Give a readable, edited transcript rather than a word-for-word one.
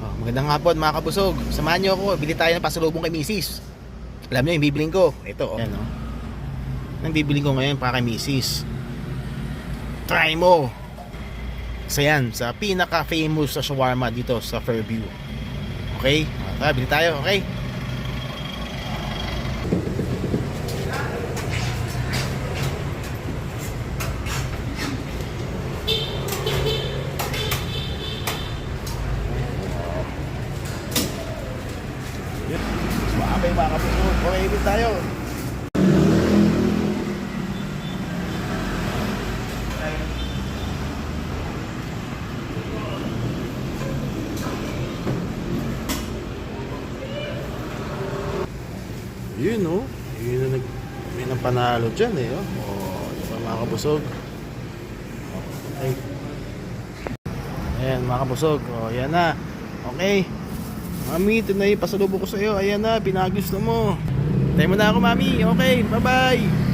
Magandang hapon mga kabusog. Samahan niyo ako, bili tayo ng pasalubong kay Mrs. Alam niyo yung bibiling ko. Ito, oh. Ayan, oh. Ang bibiling ko ngayon para kay Mrs. Try mo. Isa yan, sa pinaka-famous sa shawarma dito sa Fairview. Okay? Tara, bili tayo, okay? Mga kabusog, okay, bili tayo. Yun, oh. Yun na may nang panalo dyan, eh, oh. Oh, diba, mga kabusog. Okay. Ayan, mga kabusog. Oh, yan na. Okay. Mami, ito na yung pasalubong ko sa'yo. Ayan na, pinagusto mo. Tayo mo na ako, mami. Okay, bye-bye.